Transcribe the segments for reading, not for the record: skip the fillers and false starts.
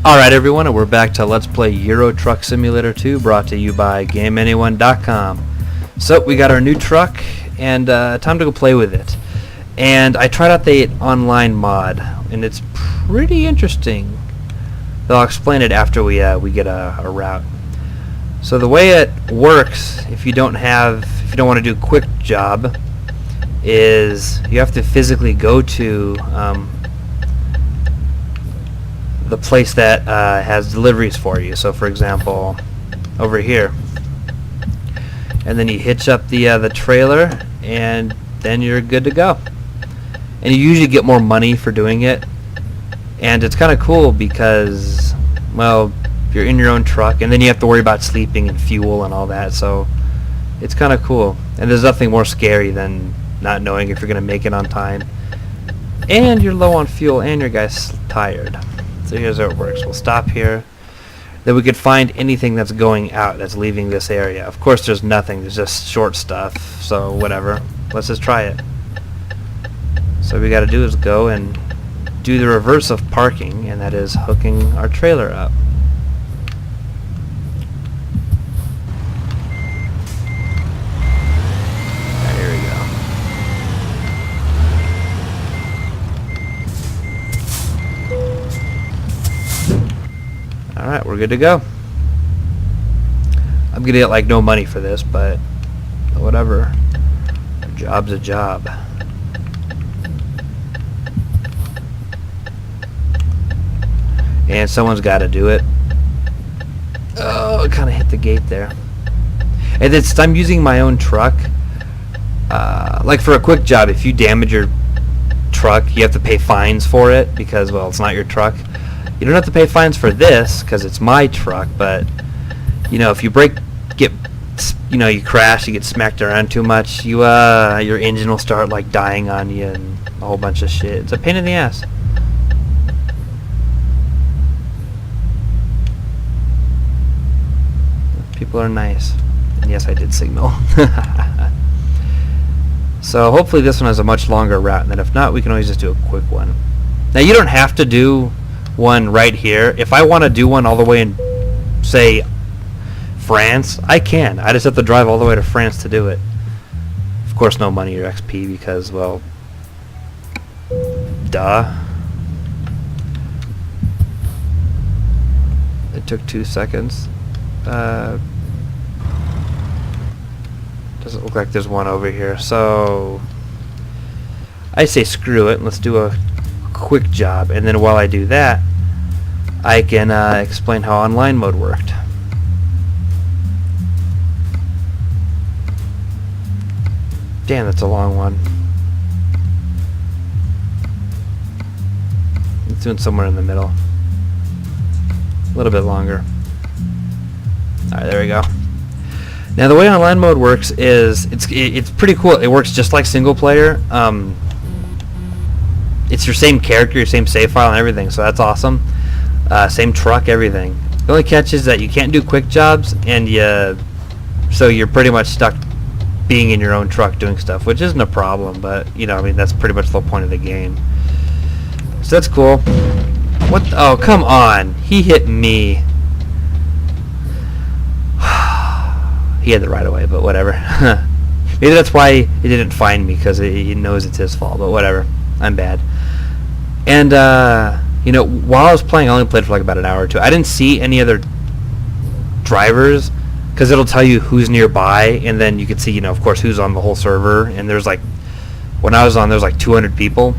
Alright everyone, and we're back to Let's Play Eurotruck Simulator 2, brought to you by GameAnyone.com. So, we got our new truck, and time to go play with it. And I tried out the online mod, and it's pretty interesting. Though I'll explain it after we get a route. So the way it works, if you don't want to do quick job, is you have to physically go to the place that has deliveries for you. So for example, over here, and then you hitch up the trailer, and then you're good to go. And you usually get more money for doing it, and it's kind of cool because, well, you're in your own truck, and then you have to worry about sleeping and fuel and all that. So it's kind of cool, and there's nothing more scary than not knowing if you're gonna make it on time, and you're low on fuel, and your guy's tired. So here's how it works. We'll stop here. Then we could find anything that's going out, that's leaving this area. Of course there's nothing, there's just short stuff, so whatever. Let's just try it. So what we gotta do is go and do the reverse of parking, and that is hooking our trailer up. Here we go. Alright, we're good to go. I'm gonna get like no money for this, but whatever. A job's a job. And someone's got to do it. Oh, it kind of hit the gate there. And since I'm using my own truck, like for a quick job, if you damage your truck, you have to pay fines for it because, well, it's not your truck. You don't have to pay fines for this because it's my truck, but you know, if you you crash, you get smacked around too much, your engine will start like dying on you and a whole bunch of shit. It's a pain in the ass. People are nice. And yes, I did signal. So hopefully this one has a much longer route, and then if not, we can always just do a quick one. Now you don't have to do one right here. If I want to do one all the way in, say, France, I can. I just have to drive all the way to France to do it. Of course, no money or XP because, well, duh. It took 2 seconds. Doesn't look like there's one over here, so I say screw it and let's do a quick job, and then while I do that I can explain how online mode worked. Damn, that's a long one. It's doing somewhere in the middle, a little bit longer. Alright, there we go. Now the way online mode works is it's pretty cool. It works just like single player. It's your same character, your same save file and everything, so that's awesome. Same truck, everything. The only catch is that you can't do quick jobs, and so you're pretty much stuck being in your own truck doing stuff, which isn't a problem, but you know, I mean, that's pretty much the whole point of the game. So that's cool. What? Oh, come on! He hit me. He had the right of way, but whatever. Maybe that's why he didn't find me, because he knows it's his fault, but whatever. I'm bad. And, you know, while I was playing, I only played for like about an hour or two. I didn't see any other drivers, because it'll tell you who's nearby, and then you can see, you know, of course, who's on the whole server. And there's like, when I was on, there was like 200 people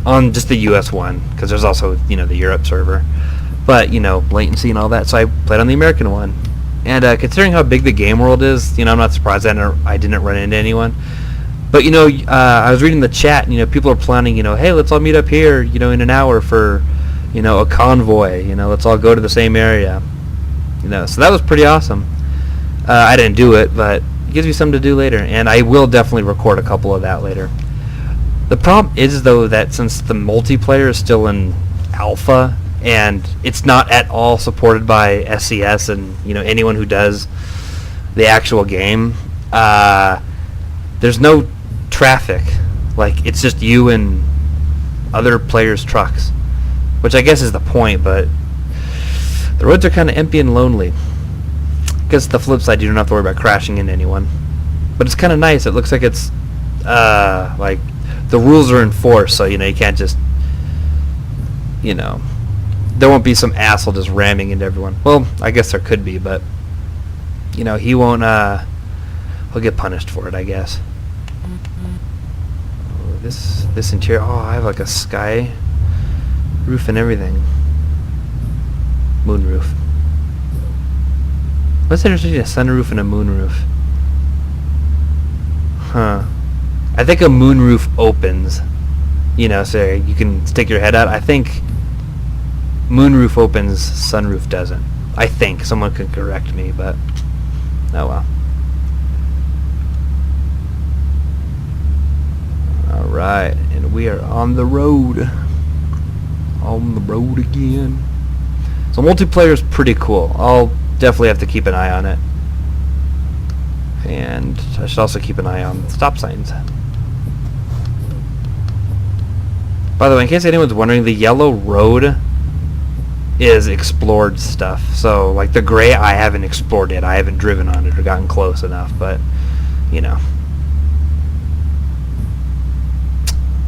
on just the US one, because there's also, you know, the Europe server. But, you know, latency and all that, so I played on the American one. And considering how big the game world is, you know, I'm not surprised I didn't run into anyone. But, you know, I was reading the chat, and, you know, people are planning, you know, hey, let's all meet up here, you know, in an hour for, you know, a convoy. You know, let's all go to the same area. You know, so that was pretty awesome. I didn't do it, but it gives me something to do later. And I will definitely record a couple of that later. The problem is, though, that since the multiplayer is still in alpha, and it's not at all supported by SCS and, you know, anyone who does the actual game, there's no traffic. Like, it's just you and other players' trucks, which I guess is the point, but The roads are kind of empty and lonely. I guess the flip side, you don't have to worry about crashing into anyone. But it's kind of nice. It looks like it's, like, the rules are enforced, so, you know, you can't just, you know, there won't be some asshole just ramming into everyone. Well, I guess there could be, but, you know, he won't, he'll get punished for it, I guess. Oh, this interior, oh, I have like a sky roof and everything. Moon roof. What's the difference between a sunroof and a moon roof? Huh. I think a moon roof opens. You know, so you can stick your head out. I think moon roof opens, sunroof doesn't. I think. Someone could correct me, but oh well. Alright, and we are on the road. On the road again. So multiplayer is pretty cool. I'll definitely have to keep an eye on it. And I should also keep an eye on stop signs. By the way, in case anyone's wondering, the yellow road is explored stuff. So, like the gray, I haven't explored it. I haven't driven on it or gotten close enough, but, you know.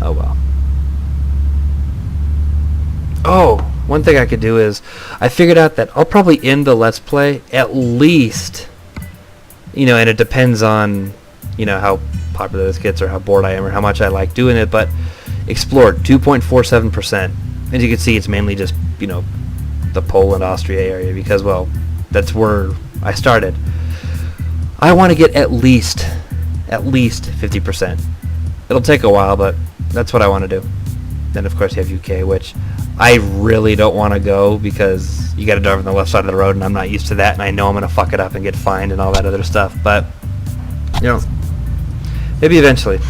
Oh well. Oh, one thing I could do is, I figured out that I'll probably end the Let's Play at least, you know, and it depends on, you know, how popular this gets or how bored I am or how much I like doing it, but explored 2.47%. As you can see, it's mainly just, you know, the Poland, Austria area because, well, that's where I started. I want to get at least 50%. It'll take a while, but that's what I want to do. Then, of course, you have UK, which I really don't want to go because you got to drive on the left side of the road, and I'm not used to that, and I know I'm going to fuck it up and get fined and all that other stuff. But, you know, maybe eventually.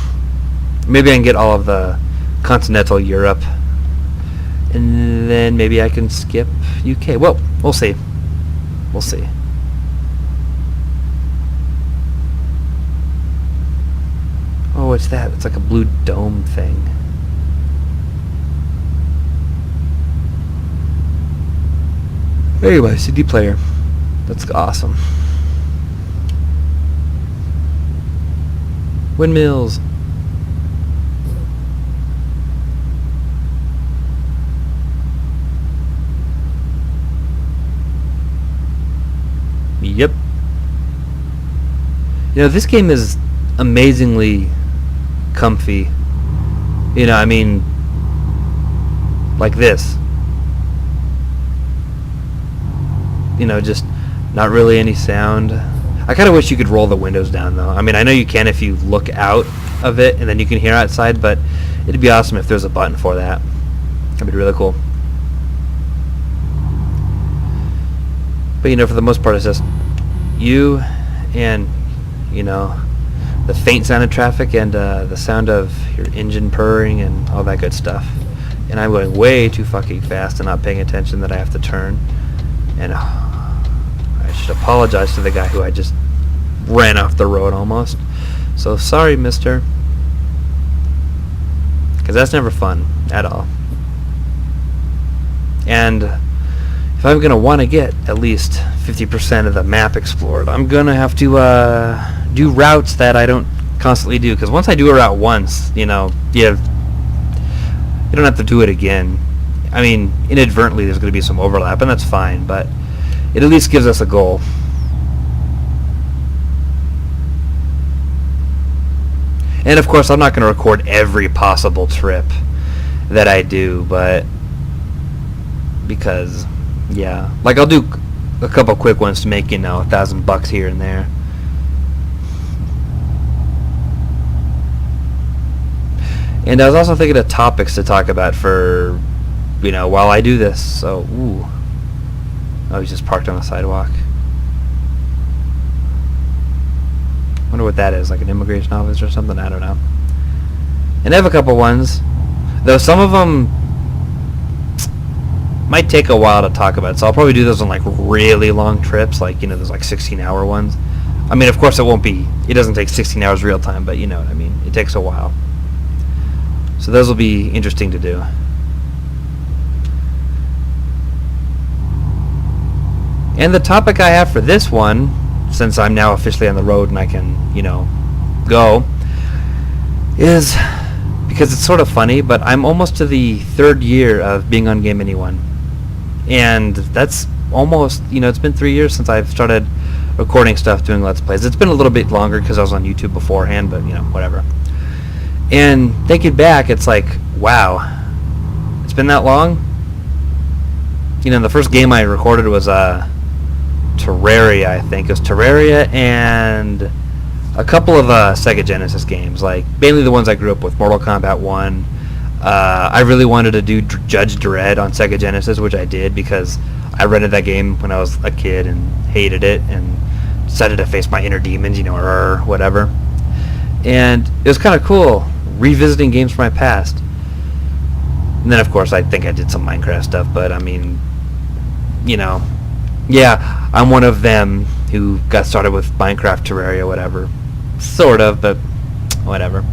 Maybe I can get all of the continental Europe, and then maybe I can skip UK. Well, we'll see. We'll see. Oh, what's that? It's like a blue dome thing. Anyway, CD player. That's awesome. Windmills. Yep. You know, this game is amazingly comfy. You know, I mean, like this. You know, just not really any sound. I kind of wish you could roll the windows down, though. I mean, I know you can if you look out of it, and then you can hear outside, but it'd be awesome if there's a button for that. That'd be really cool. But, you know, for the most part, it's just you and, you know, the faint sound of traffic and the sound of your engine purring and all that good stuff. And I'm going way too fucking fast and not paying attention that I have to turn. And I should apologize to the guy who I just ran off the road almost. So sorry, mister. Because that's never fun at all. And if I'm going to want to get at least 50% of the map explored, I'm going to have to do routes that I don't constantly do. Because once I do a route once, you know, you don't have to do it again. I mean, inadvertently there's going to be some overlap, and that's fine, but it at least gives us a goal. And of course, I'm not going to record every possible trip that I do, but because, yeah, like I'll do a couple quick ones to make, you know, $1,000 here and there. And I was also thinking of topics to talk about for, you know, while I do this. So, ooh. Oh, he's just parked on the sidewalk. Wonder what that is, like an immigration office or something? I don't know. And I have a couple ones, though some of them might take a while to talk about. So I'll probably do those on like really long trips, like, you know, those like 16-hour ones. I mean, of course it doesn't take 16 hours real time, but you know what I mean. It takes a while. So those will be interesting to do. And the topic I have for this one, since I'm now officially on the road and I can, go, is because it's sort of funny, but I'm almost to the 3rd year of being on Game Anyone. And that's almost, it's been 3 years since I've started recording stuff, doing Let's Plays. It's been a little bit longer because I was on YouTube beforehand, but, whatever. And thinking back, it's like, wow, it's been that long? The first game I recorded was Terraria, I think. It was Terraria and a couple of Sega Genesis games, like mainly the ones I grew up with, Mortal Kombat 1. I really wanted to do Judge Dredd on Sega Genesis, which I did because I rented that game when I was a kid and hated it and decided to face my inner demons, or whatever. And it was kind of cool revisiting games from my past. And then, of course, I think I did some Minecraft stuff, but I mean, yeah, I'm one of them who got started with Minecraft, Terraria, whatever. Sort of, but whatever.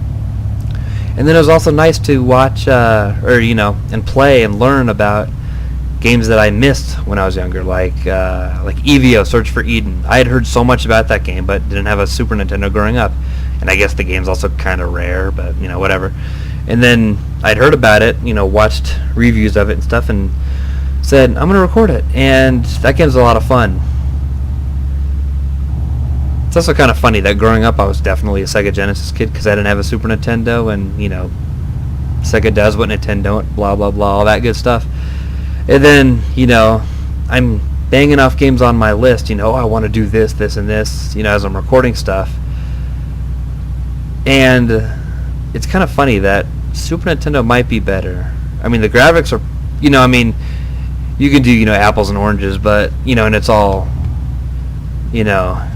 And then it was also nice to watch, and play and learn about games that I missed when I was younger, like Evio, Search for Eden. I had heard so much about that game, but didn't have a Super Nintendo growing up. And I guess the game's also kind of rare, but, whatever. And then I'd heard about it, watched reviews of it and stuff, and said, I'm going to record it. And that game's a lot of fun. It's also kind of funny that growing up I was definitely a Sega Genesis kid because I didn't have a Super Nintendo, and, Sega does what Nintendo don't, blah, blah, blah, all that good stuff. And then, I'm banging off games on my list, I want to do this, this, and this, as I'm recording stuff. And it's kind of funny that Super Nintendo might be better. I mean, the graphics are, you can do, apples and oranges, but, and it's all,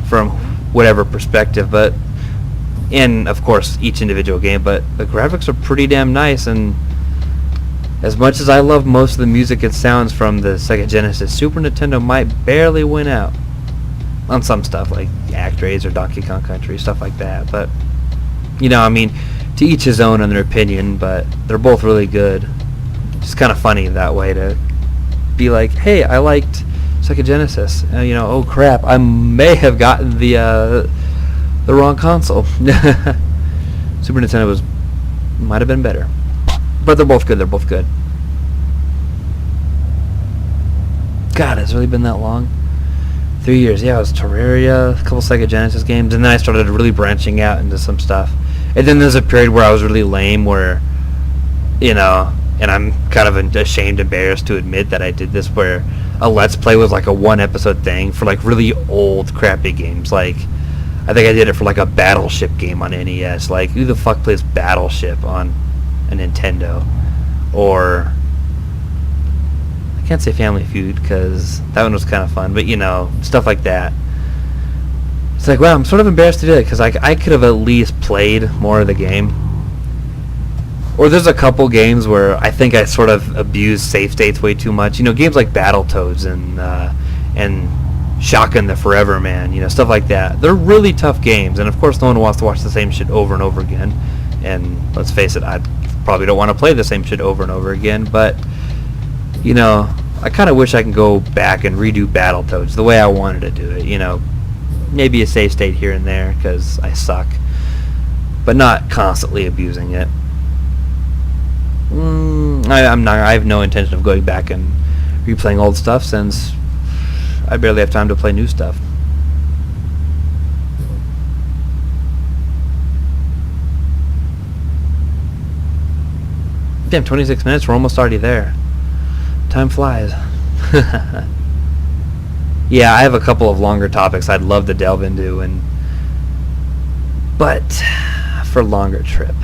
from whatever perspective, but, and, of course, each individual game, but the graphics are pretty damn nice, and as much as I love most of the music and sounds from the Sega Genesis, Super Nintendo might barely win out on some stuff, like Actraiser or Donkey Kong Country, stuff like that, but, to each his own in their opinion, but they're both really good. It's kind of funny that way to be like, hey, I liked Sega Genesis. Oh crap, I may have gotten the wrong console. Super Nintendo might have been better, but they're both good. They're both good. God, it's really been that long. 3 years. Yeah, it was Terraria, a couple Sega Genesis games, and then I started really branching out into some stuff. And then there's a period where I was really lame, where, and I'm kind of ashamed, embarrassed to admit that I did this, where a Let's Play was like a 1-episode thing for like really old, crappy games. Like, I think I did it for like a Battleship game on NES. Like, who the fuck plays Battleship on a Nintendo? Or, I can't say Family Feud because that one was kind of fun, but stuff like that. It's like, wow, I'm sort of embarrassed to do it because I could have at least played more of the game. Or there's a couple games where I think I sort of abused save states way too much. Games like Battletoads and Shotgun the Forever Man, stuff like that. They're really tough games, and of course no one wants to watch the same shit over and over again. And let's face it, I probably don't want to play the same shit over and over again, but, I kind of wish I can go back and redo Battletoads the way I wanted to do it, Maybe a save state here and there, because I suck. But not constantly abusing it. I have no intention of going back and replaying old stuff, since I barely have time to play new stuff. Damn, 26 minutes, we're almost already there. Time flies. Yeah, I have a couple of longer topics I'd love to delve into, but for a longer trip.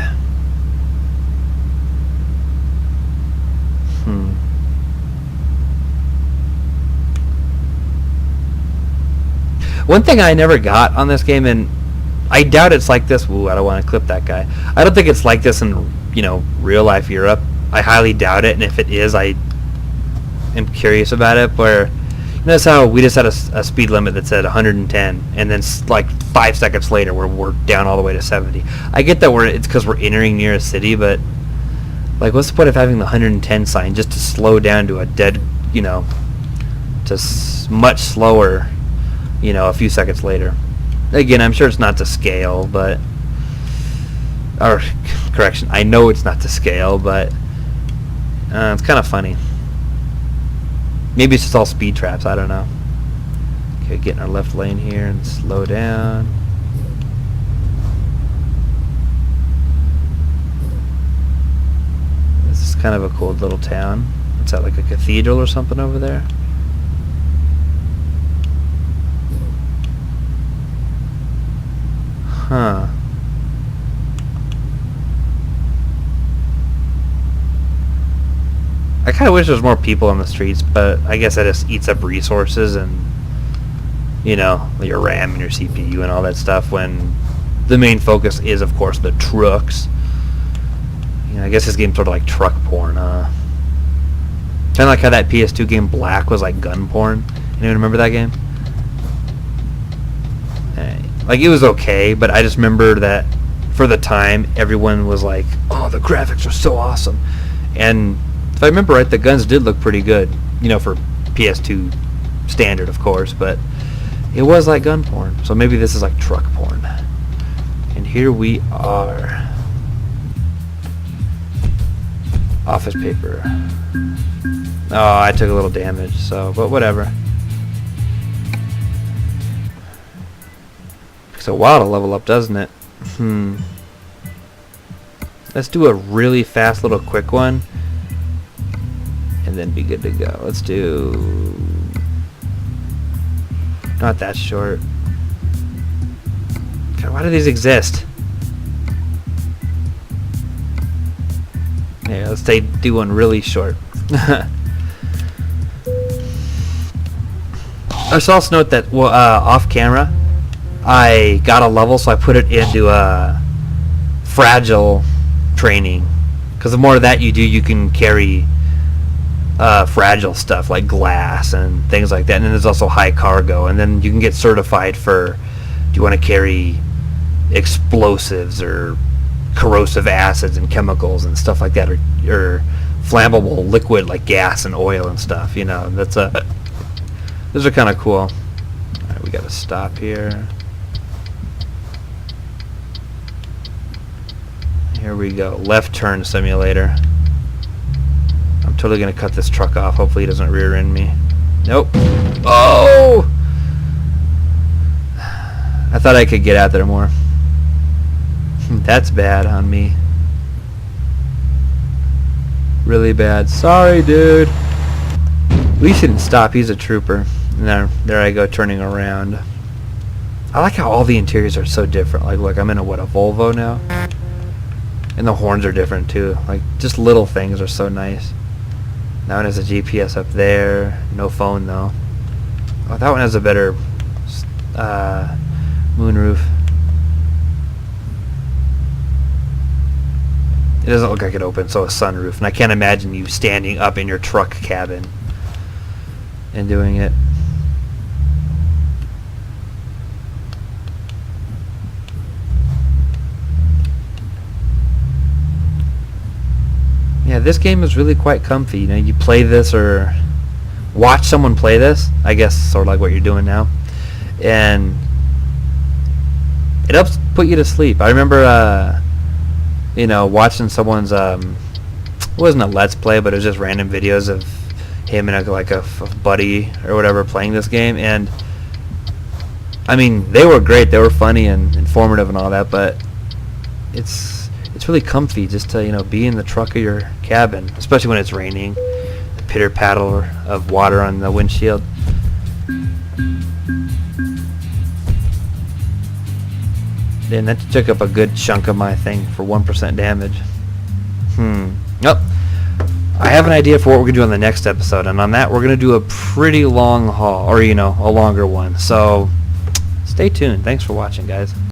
One thing I never got on this game, and I doubt it's like this. Ooh, I don't want to clip that guy. I don't think it's like this in, real life Europe. I highly doubt it, and if it is, I am curious about it. Where, notice how we just had a speed limit that said 110, and then like 5 seconds later we're down all the way to 70. I get that it's because we're entering near a city, but like, what's the point of having the 110 sign just to slow down to a dead, to to much slower, you know, a few seconds later. Again, I'm sure it's not to scale, but, or correction, I know it's not to scale, but it's kind of funny. Maybe it's just all speed traps, I don't know. Okay, get in our left lane here and slow down. This is kind of a cool little town. What's that, like a cathedral or something over there? Huh. I kind of wish there was more people on the streets, but I guess that just eats up resources and, you know, your RAM and your CPU and all that stuff when the main focus is, of course, the trucks. You know, I guess this game's sort of like truck porn, huh? Kind of like how that PS2 game Black was like gun porn. Anyone remember that game? Like, it was okay, but I just remember that for the time, everyone was like, oh, the graphics are so awesome. And if I remember right, the guns did look pretty good, you know, for PS2 standard, of course, but it was like gun porn. So maybe this is like truck porn. And here we are. Office paper. Oh, I took a little damage, so, but whatever. Takes a while to level up, doesn't it? Let's do a really fast little quick one and then be good to go. Let's do not that short. God, why do these exist? Yeah, let's do one really short. I should also note that off camera I got a level, so I put it into fragile training, because the more of that you do, you can carry fragile stuff like glass and things like that. And then there's also high cargo, and then you can get certified for, do you want to carry explosives or corrosive acids and chemicals and stuff like that, or flammable liquid like gas and oil and stuff, you know. That's those are kind of cool. Alright, we gotta stop here. Here we go. Left turn simulator. I'm totally gonna cut this truck off. Hopefully he doesn't rear end me. Nope. Oh! I thought I could get out there more. That's bad on me. Really bad. Sorry, dude. At least he didn't stop. He's a trooper. And there I go, turning around. I like how all the interiors are so different. Like, look, I'm in a Volvo now. And the horns are different, too. Like, just little things are so nice. That one has a GPS up there. No phone, though. Oh, that one has a better moonroof. It doesn't look like it opens, so a sunroof. And I can't imagine you standing up in your truck cabin and doing it. Yeah, this game is really quite comfy. You know, you play this or watch someone play this, I guess sort of like what you're doing now, and it helps put you to sleep. I remember you know, watching someone's it wasn't a let's play, but it was just random videos of him and a buddy or whatever playing this game, and I mean, they were great, they were funny and informative and all that, but it's really comfy just to, you know, be in the truck of your cabin, especially when it's raining. The pitter paddle of water on the windshield. And that took up a good chunk of my thing for 1% damage. Yep. I have an idea for what we're going to do on the next episode, and on that we're going to do a pretty long haul, or, you know, a longer one. So stay tuned. Thanks for watching, guys.